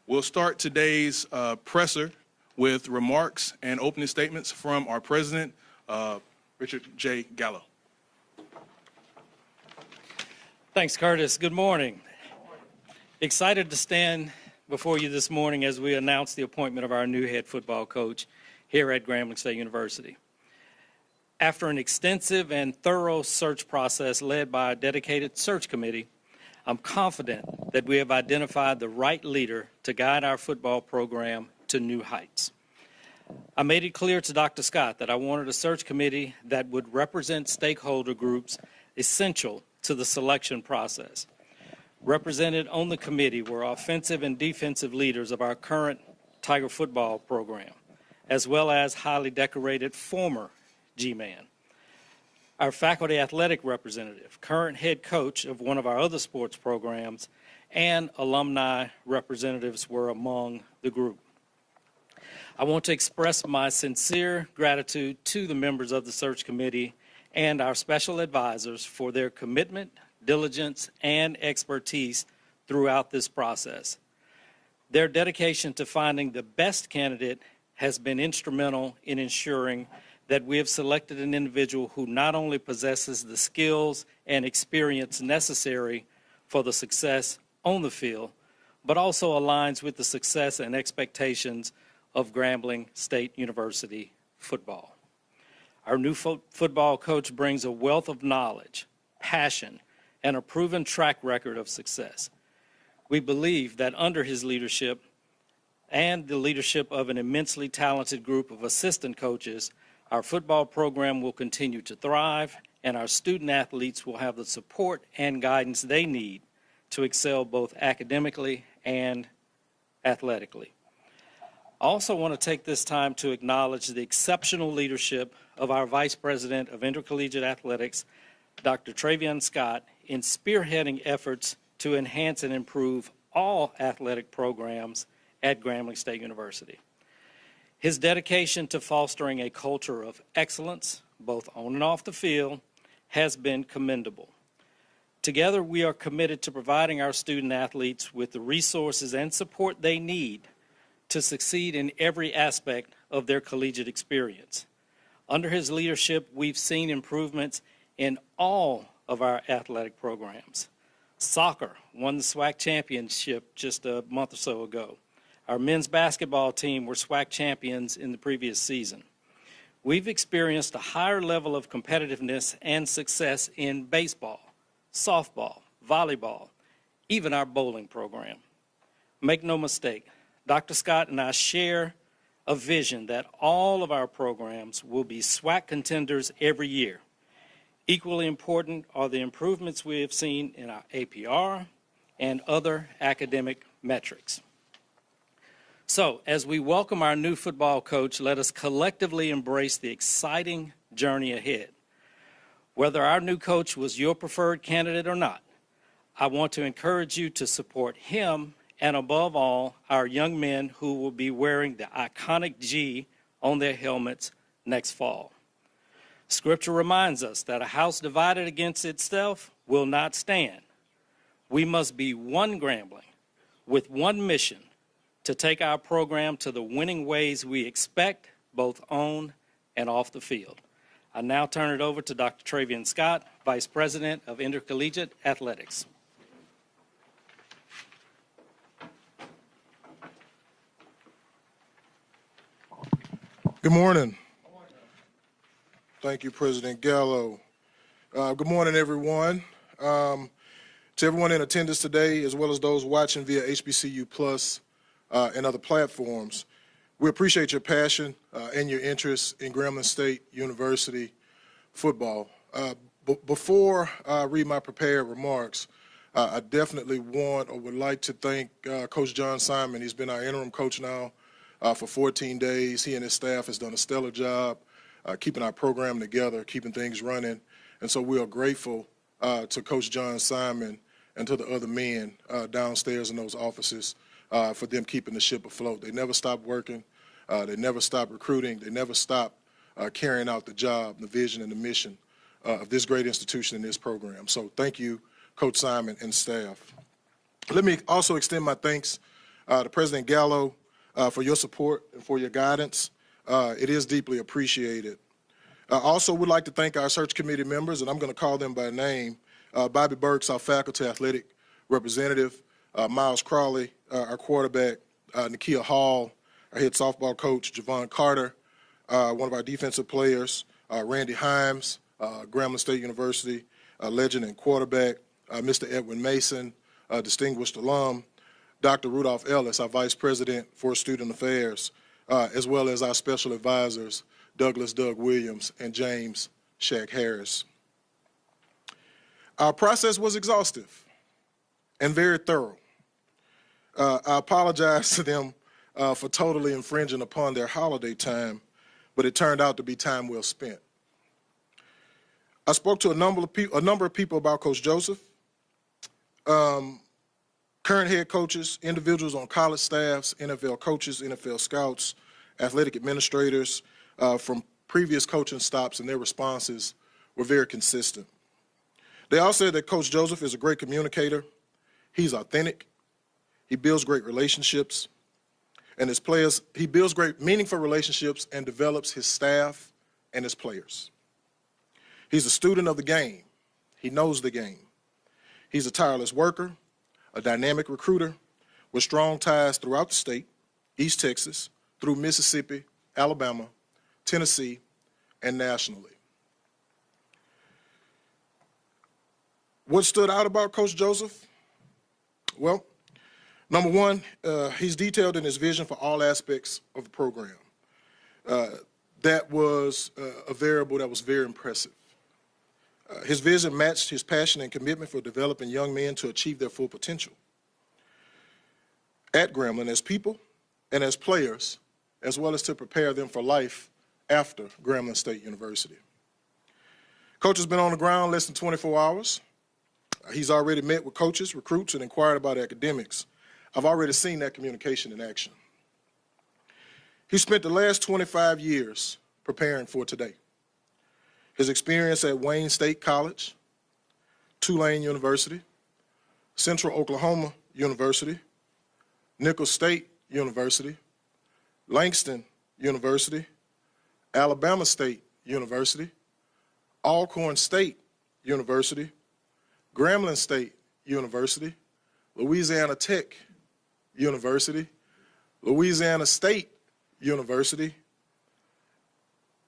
We'll start today's presser with remarks and opening statements from our president, Richard J. Gallo. Thanks, Curtis. Good morning. Excited to stand before you this morning as we announce the appointment of our new head football coach here at Grambling State University. After an extensive and thorough search process led by a dedicated search committee, I'm confident that we have identified the right leader to guide our football program to new heights. I made it clear to Dr. Scott that I wanted a search committee that would represent stakeholder groups essential to the selection process. Represented on the committee were offensive and defensive leaders of our current Tiger football program, as well as highly decorated former G-Man. Our faculty athletic representative, current head coach of one of our other sports programs, and alumni representatives were among the group. I want to express my sincere gratitude to the members of the search committee and our special advisors for their commitment, diligence, and expertise throughout this process. Their dedication to finding the best candidate has been instrumental in ensuring that we have selected an individual who not only possesses the skills and experience necessary for the success on the field, but also aligns with the success and expectations of Grambling State University football. Our new football coach brings a wealth of knowledge, passion, and a proven track record of success. We believe that under his leadership and the leadership of an immensely talented group of assistant coaches, our football program will continue to thrive, and our student athletes will have the support and guidance they need to excel both academically and athletically. I also want to take this time to acknowledge the exceptional leadership of our Vice President of Intercollegiate Athletics, Dr. Traven Scott, in spearheading efforts to enhance and improve all athletic programs at Grambling State University. His dedication to fostering a culture of excellence, both on and off the field, has been commendable. Together, we are committed to providing our student athletes with the resources and support they need to succeed in every aspect of their collegiate experience. Under his leadership, we've seen improvements in all of our athletic programs. Soccer won the SWAC championship just a month or so ago. Our men's basketball team were SWAC champions in the previous season. We've experienced a higher level of competitiveness and success in baseball, softball, volleyball, even our bowling program. Make no mistake, Dr. Scott and I share a vision that all of our programs will be SWAC contenders every year. Equally important are the improvements we have seen in our APR and other academic metrics. So, as we welcome our new football coach, let us collectively embrace the exciting journey ahead. Whether our new coach was your preferred candidate or not, I want to encourage you to support him and, above all, our young men who will be wearing the iconic G on their helmets next fall. Scripture reminds us that a house divided against itself will not stand. We must be one Grambling with one mission to take our program to the winning ways we expect, both on and off the field. I now turn it over to Dr. Traven Scott, Vice President of Intercollegiate Athletics. Good morning. Thank you, President Gallo. Good morning, everyone. To everyone in attendance today, as well as those watching via HBCU Plus and other platforms, we appreciate your passion and your interest in Grambling State University football. Before I read my prepared remarks, I definitely want or would like to thank Coach John Simon. He's been our interim coach now for 14 days. He and his staff has done a stellar job keeping our program together, keeping things running. And so we are grateful to Coach John Simon and to the other men downstairs in those offices for them keeping the ship afloat. They never stopped working. They never stopped recruiting. They never stopped carrying out the job, the vision, and the mission of this great institution and this program. So thank you, Coach Simon and staff. Let me also extend my thanks to President Gallo for your support and for your guidance. It is deeply appreciated. I also would like to thank our search committee members, and I'm going to call them by name. Bobby Burks, our faculty athletic representative, Miles Crawley, our quarterback, Nakia Hall, our head softball coach, Javon Carter, one of our defensive players, Randy Himes, Grambling State University, legend and quarterback, Mr. Edwin Mason, distinguished alum, Dr. Rudolph Ellis, our vice president for student affairs, as well as our special advisors, Douglas Doug Williams and James Shaq Harris. Our process was exhaustive and very thorough. I apologize to them for totally infringing upon their holiday time, but it turned out to be time well spent. I spoke to a number of people about Coach Joseph, current head coaches, individuals on college staffs, NFL coaches, NFL scouts, athletic administrators from previous coaching stops, and their responses were very consistent. They all said that Coach Joseph is a great communicator. He's authentic. He builds great relationships. And his players, he builds great meaningful relationships and develops his staff and his players. He's a student of the game. He knows the game. He's a tireless worker, a dynamic recruiter with strong ties throughout the state, East Texas, through Mississippi, Alabama, Tennessee, and nationally. What stood out about Coach Joseph? Well, number one, he's detailed in his vision for all aspects of the program. That was a variable that was very impressive. His vision matched his passion and commitment for developing young men to achieve their full potential at Grambling as people and as players, as well as to prepare them for life after Grambling State University. Coach has been on the ground less than 24 hours. He's already met with coaches, recruits, and inquired about academics. I've already seen that communication in action. He spent the last 25 years preparing for today. His experience at Wayne State College, Tulane University, Central Oklahoma University, Nicholls State University, Langston University, Alabama State University, Alcorn State University, Grambling State University, Louisiana Tech University, Louisiana State University,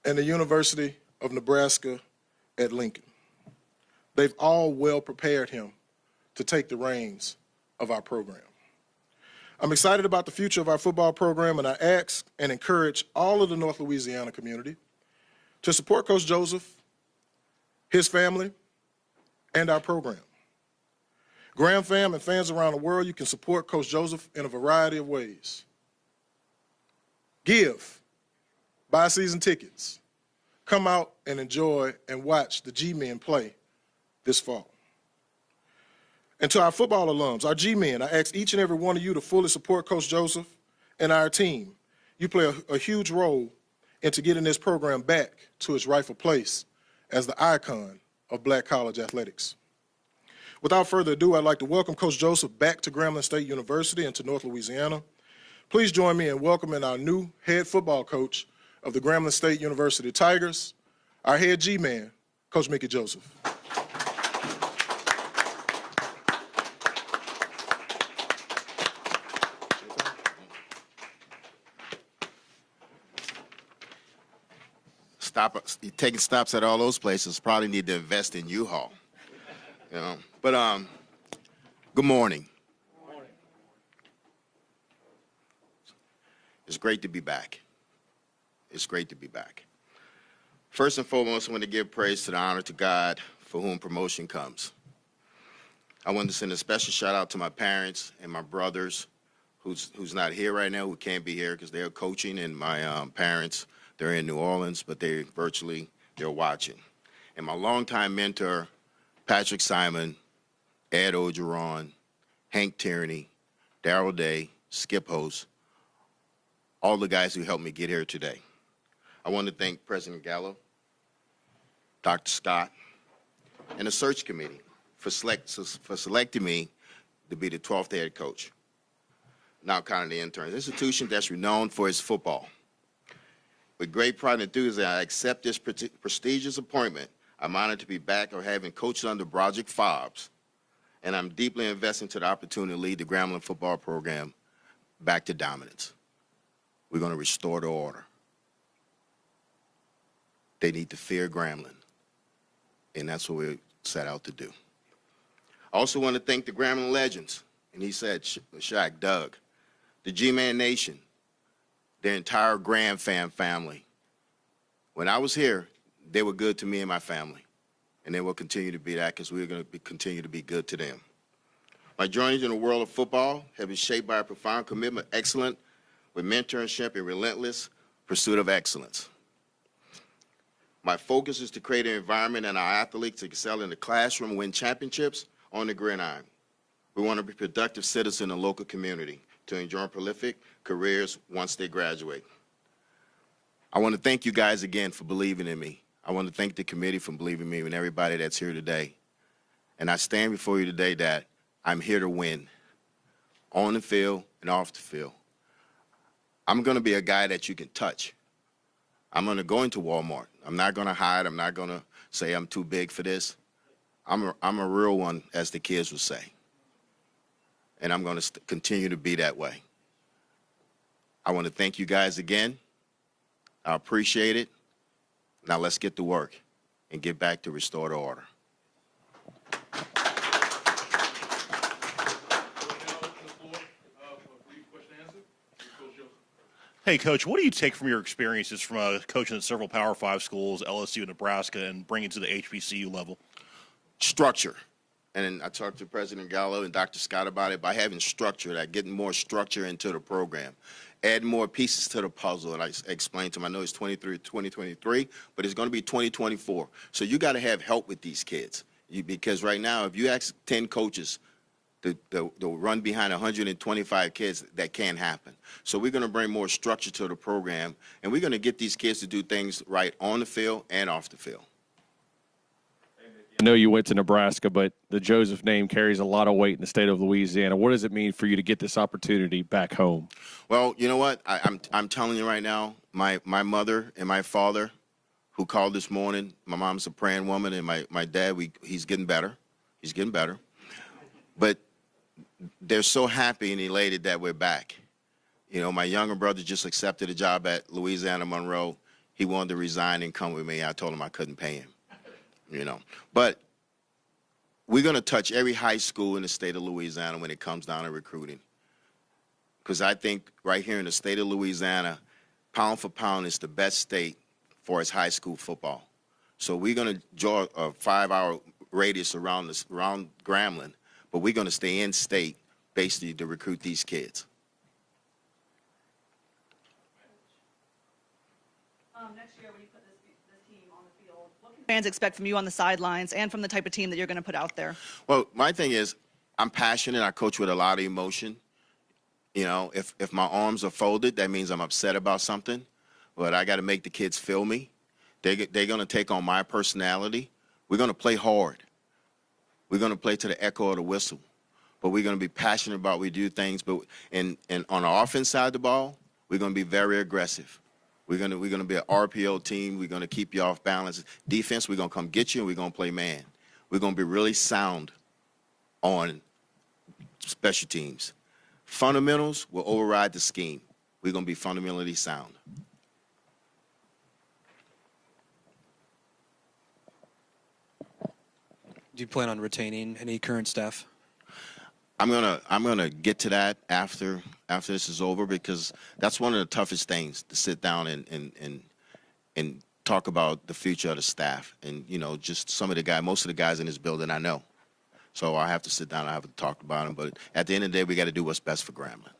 and the University of Nebraska at Lincoln. They've all well prepared him to take the reins of our program. I'm excited about the future of our football program, and I ask and encourage all of the North Louisiana community to support Coach Joseph, his family, and our program. Gram fam and fans around the world, you can support Coach Joseph in a variety of ways. Give, buy season tickets, come out and enjoy and watch the G-Men play this fall. And to our football alums, our G-Men, I ask each and every one of you to fully support Coach Joseph and our team. You play a huge role into getting this program back to its rightful place as the icon of black college athletics. Without further ado, I'd like to welcome Coach Joseph back to Grambling State University and to North Louisiana. Please join me in welcoming our new head football coach of the Grambling State University Tigers, our head G-Man, Coach Mickey Joseph. Taking stops at all those places, probably need to invest in U-Haul. You know, but good morning. Good morning. It's great to be back. It's great to be back. First and foremost, I want to give praise to the honor to God for whom promotion comes. I want to send a special shout out to my parents and my brothers who's not here right now, who can't be here because they're coaching, and my parents, they're in New Orleans, but they're watching. And my longtime mentor, Patrick Simon, Ed Ogeron, Hank Tierney, Darrell Day, Skip Host, all the guys who helped me get here today. I want to thank President Gallo, Dr. Scott, and the search committee for selecting me to be the 12th head coach. not counting the interns. Institution that's renowned for its football. With great pride and enthusiasm, I accept this prestigious appointment. I'm honored to be back or having coached under Broderick Fobbs, and I'm deeply invested to the opportunity to lead the Grambling football program back to dominance. We're going to restore the order. They need to fear Grambling, and that's what we're set out to do. I also want to thank the Grambling legends, and he said, Shaq, Doug, the G-Man Nation, their entire Graham family. When I was here, they were good to me and my family, and they will continue to be that because we're going to continue to be good to them. My journey in the world of football has been shaped by a profound commitment, excellent, with mentorship and relentless pursuit of excellence. My focus is to create an environment and our athletes to excel in the classroom, win championships on the gridiron. We want to be productive citizens in the local community to enjoy prolific careers once they graduate. I want to thank you guys again for believing in me. I want to thank the committee for believing in me and everybody that's here today. And I stand before you today that I'm here to win, on the field and off the field. I'm going to be a guy that you can touch. I'm going to go into Walmart. I'm not going to hide. I'm not going to say I'm too big for this. I'm a real one, as the kids would say. And I'm going to continue to be that way. I want to thank you guys again. I appreciate it. Now let's get to work and get back to restore the order. Hey, Coach, what do you take from your experiences from coaching at several Power 5 schools, LSU, Nebraska, and bringing it to the HBCU level? Structure. And I talked to President Gallo and Dr. Scott about it. By having structure, like getting more structure into the program, add more pieces to the puzzle. And I explained to them, I know it's 2023, but it's going to be 2024. So you got to have help with these kids. Because right now, if you ask 10 coaches to run behind 125 kids, that can't happen. So we're going to bring more structure to the program, and we're going to get these kids to do things right on the field and off the field. I know you went to Nebraska, but the Joseph name carries a lot of weight in the state of Louisiana. What does it mean for you to get this opportunity back home? Well, you know what? I'm telling you right now, my mother and my father, who called this morning, my mom's a praying woman, and my dad, he's getting better. He's getting better. But they're so happy and elated that we're back. You know, my younger brother just accepted a job at Louisiana Monroe. He wanted to resign and come with me. I told him I couldn't pay him. You know, but we're going to touch every high school in the state of Louisiana when it comes down to recruiting. Because I think right here in the state of Louisiana, pound for pound, is the best state for its high school football. So we're going to draw a 5-hour radius around Grambling, but we're going to stay in state basically to recruit these kids. Next year, when you put this team on the field, what can fans expect from you on the sidelines and from the type of team that you're going to put out there? Well, my thing is, I'm passionate. I coach with a lot of emotion. You know, if my arms are folded, that means I'm upset about something. But I got to make the kids feel me. They're going to take on my personality. We're going to play hard. We're going to play to the echo of the whistle. But we're going to be passionate about what we do things. But and on the offense side of the ball, we're going to be very aggressive. We're going to be an RPO team. We're going to keep you off balance. Defense, we're going to come get you, and we're going to play man. We're going to be really sound on special teams. Fundamentals will override the scheme. We're going to be fundamentally sound. Do you plan on retaining any current staff? I'm gonna get to that after this is over, because that's one of the toughest things, to sit down and talk about the future of the staff, and you know, just most of the guys in this building I know, so I have to sit down and I have to talk about them. But at the end of the day, we got to do what's best for Grambling.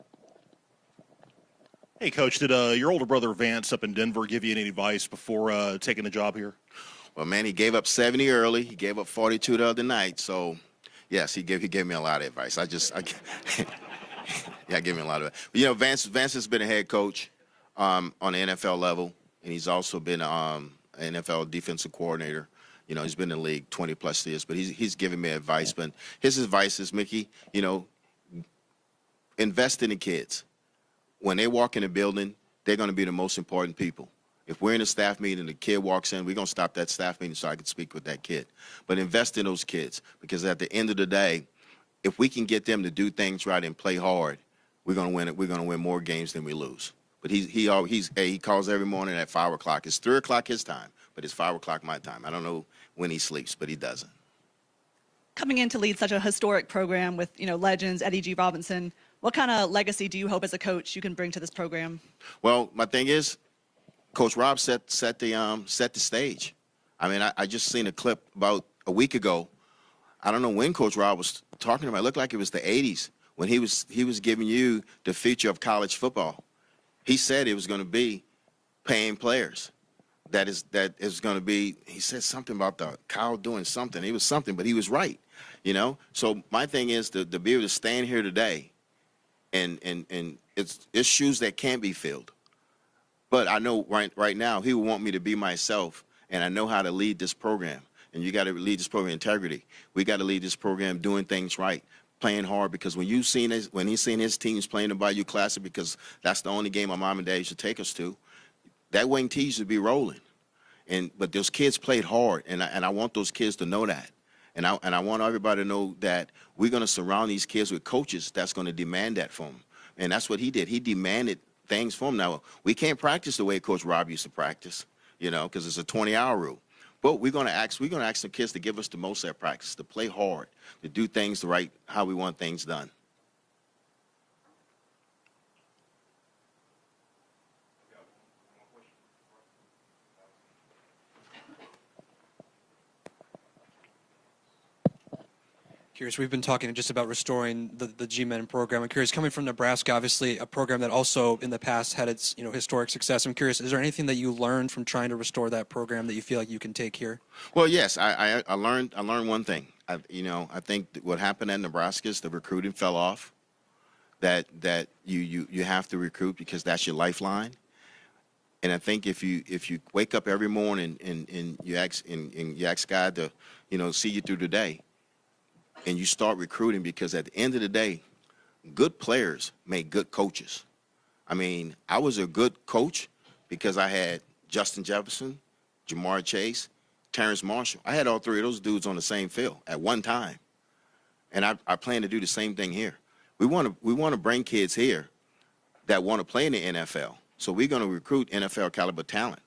Hey, Coach, did your older brother Vance up in Denver give you any advice before taking the job here? Well, man, he gave up 70 early. He gave up 42 the other night. So, yes, he gave me a lot of advice. Yeah, gave me a lot of it. You know, Vance has been a head coach on the NFL level, and he's also been an NFL defensive coordinator. You know, he's been in the league 20-plus years, but he's given me advice. But his advice is, Mickey, you know, invest in the kids. When they walk in the building, they're going to be the most important people. If we're in a staff meeting and the kid walks in, we're going to stop that staff meeting so I can speak with that kid. But invest in those kids, because at the end of the day, if we can get them to do things right and play hard, we're going to win it. We're going to win more games than we lose. But he calls every morning at 5 o'clock. It's 3 o'clock his time, but it's 5 o'clock my time. I don't know when he sleeps, but he doesn't. Coming in to lead such a historic program with, legends, Eddie G. Robinson, what kind of legacy do you hope as a coach you can bring to this program? Well, my thing is, Coach Rob set the stage. I mean, I just seen a clip about a week ago. I don't know when Coach Rob was talking about. It looked like it was the 80s when he was giving you the future of college football. He said it was going to be paying players. That is going to be. He said something about the Kyle doing something. It was something, but he was right. So my thing is to be able to stand here today, and it's shoes that can't be filled. But I know right now he would want me to be myself, and I know how to lead this program. And you got to lead this program integrity. We got to lead this program doing things right, playing hard. Because when he's seen his teams playing the Bayou Classic, because that's the only game my mom and dad used to take us to, that wing T used to be rolling. But those kids played hard, and I want those kids to know that. And I want everybody to know that we're going to surround these kids with coaches that's going to demand that from them. And that's what he did. He demanded things from them. Now, we can't practice the way Coach Rob used to practice, because it's a 20-hour rule. But we're going to ask the kids to give us the most at practice, to play hard, to do things how we want things done. Curious, we've been talking just about restoring the G-Men program. I'm curious, coming from Nebraska, obviously a program that also in the past had its historic success. I'm curious, is there anything that you learned from trying to restore that program that you feel like you can take here? Well, yes, I learned one thing. I think what happened at Nebraska is the recruiting fell off. That you have to recruit because that's your lifeline. And I think if you wake up every morning and you ask God to see you through the day, and you start recruiting, because at the end of the day, good players make good coaches. I mean, I was a good coach because I had Justin Jefferson, Jamar Chase, Terrence Marshall. I had all three of those dudes on the same field at one time. And I plan to do the same thing here. We want to bring kids here that want to play in the NFL. So we're going to recruit NFL caliber talent.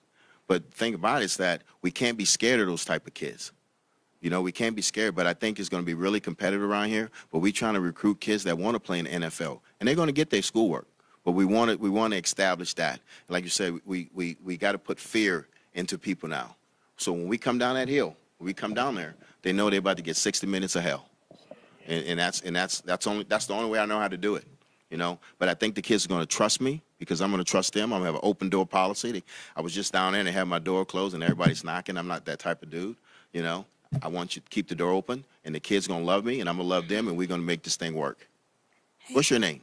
But the thing about it is that we can't be scared of those type of kids. We can't be scared, but I think it's going to be really competitive around here. But we're trying to recruit kids that want to play in the NFL, and they're going to get their schoolwork. But we want to establish that. Like you said, we got to put fear into people now. So when we come down that hill, when we come down there, they know they're about to get 60 minutes of hell, and that's the only way I know how to do it. But I think the kids are going to trust me because I'm going to trust them. I'm going to have an open door policy. I was just down there and they have my door closed and everybody's knocking. I'm not that type of dude. I want you to keep the door open, and the kids going to love me, and I'm going to love them, and we're going to make this thing work. What's your name?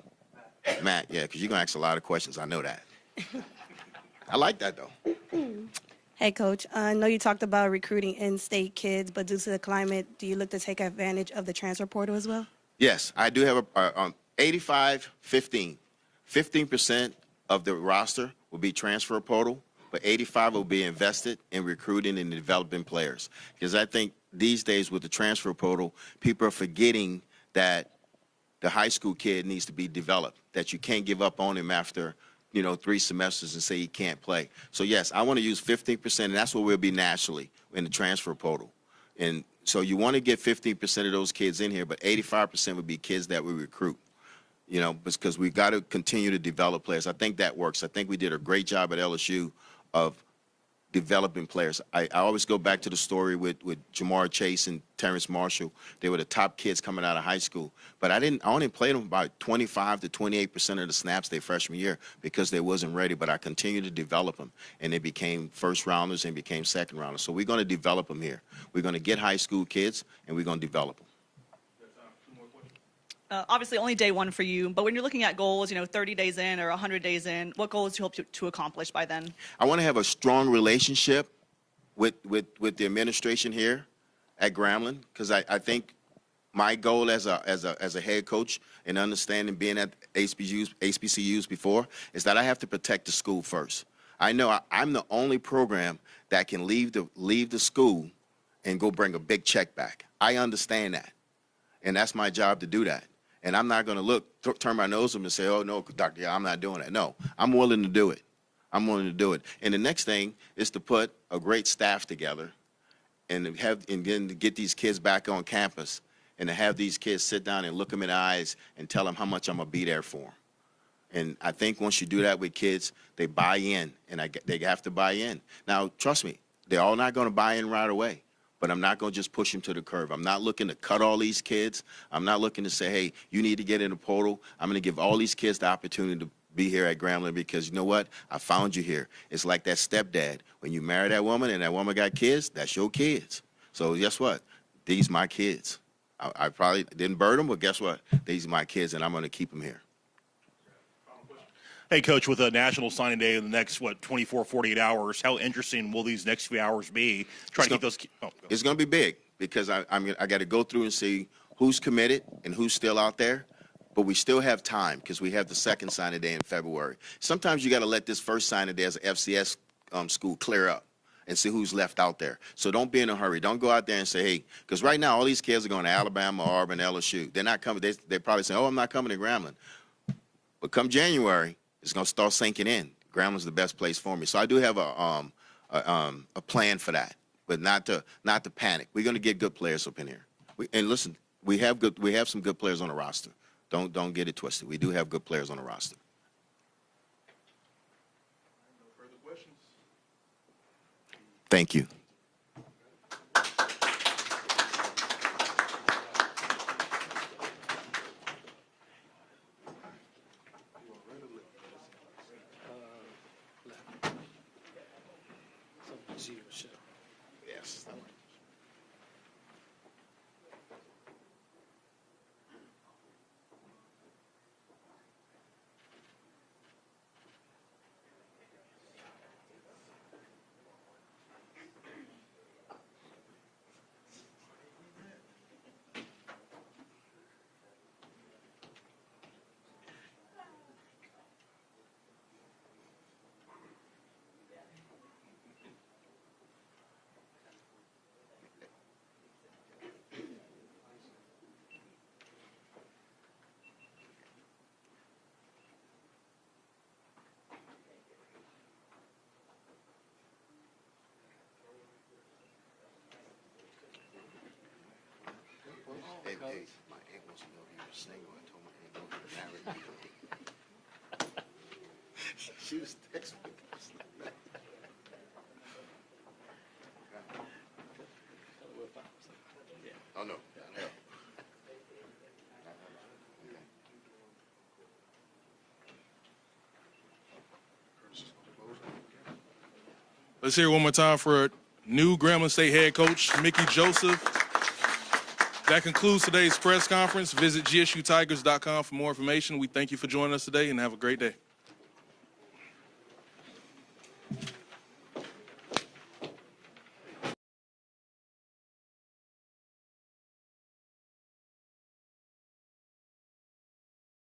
Matt, yeah, because you're going to ask a lot of questions. I know that. I like that, though. Hey, Coach. I know you talked about recruiting in-state kids, but due to the climate, do you look to take advantage of the transfer portal as well? Yes, I do have 85-15. 15% of the roster will be transfer portal, but 85 will be invested in recruiting and developing players. Because I think these days with the transfer portal, people are forgetting that the high school kid needs to be developed, that you can't give up on him after 3 semesters and say he can't play. So, yes, I want to use 15%, and that's what we'll be nationally in the transfer portal. And so you want to get 15% of those kids in here, but 85% would be kids that we recruit. Because we've got to continue to develop players. I think that works. I think we did a great job at LSU of developing players. I always go back to the story with Jamar Chase and Terrence Marshall. They were the top kids coming out of high school. But I only played them about 25 to 28% of the snaps their freshman year because they wasn't ready. But I continued to develop them, and they became first rounders and became second rounders. So we're going to develop them here. We're going to get high school kids, and we're going to develop them. Obviously, only day one for you, but when you're looking at goals, 30 days in or 100 days in, what goals do you hope to accomplish by then? I want to have a strong relationship with the administration here at Grambling, because I think my goal as a head coach and understanding being at HBCUs before is that I have to protect the school first. I know I'm the only program that can leave the school and go bring a big check back. I understand that, and that's my job to do that. And I'm not going to turn my nose at them and say, "Oh no, doctor, I'm not doing that." No, I'm willing to do it. I'm willing to do it. And the next thing is to put a great staff together and then to get these kids back on campus and to have these kids sit down and look them in the eyes and tell them how much I'm going to be there for them. And I think once you do that with kids, they buy in, and they have to buy in. Now, trust me, they're all not going to buy in right away, but I'm not going to just push them to the curb. I'm not looking to cut all these kids. I'm not looking to say, hey, you need to get in the portal. I'm going to give all these kids the opportunity to be here at Grambling because you know what? I found you here. It's like that stepdad. When you marry that woman and that woman got kids, that's your kids. So guess what? These my kids. I probably didn't birth them, but guess what? These are my kids, and I'm going to keep them here. Hey, Coach, with a National Signing Day in the next, 24, 48 hours, how interesting will these next few hours be? Trying to keep those. It's going to be big because I got to go through and see who's committed and who's still out there. But we still have time because we have the second signing day in February. Sometimes you got to let this first signing day as an FCS school clear up and see who's left out there. So don't be in a hurry. Don't go out there and say, hey, because right now all these kids are going to Alabama, Auburn, LSU. They're not coming. They're probably saying, oh, I'm not coming to Grambling. But come January, it's going to start sinking in. Grambling's the best place for me. So I do have a plan for that, but not to panic. We're going to get good players up in here. And listen, we have some good players on the roster. Don't get it twisted. We do have good players on the roster. No further questions. Thank you. Yes. Hey, my aunt wants to know if you were single. I told my aunt no, you're married. She was texting me. Oh, no. Hell. Let's hear it one more time for new Grambling State head coach, Mickey Joseph. That concludes today's press conference. Visit gsutigers.com for more information. We thank you for joining us today and have a great day.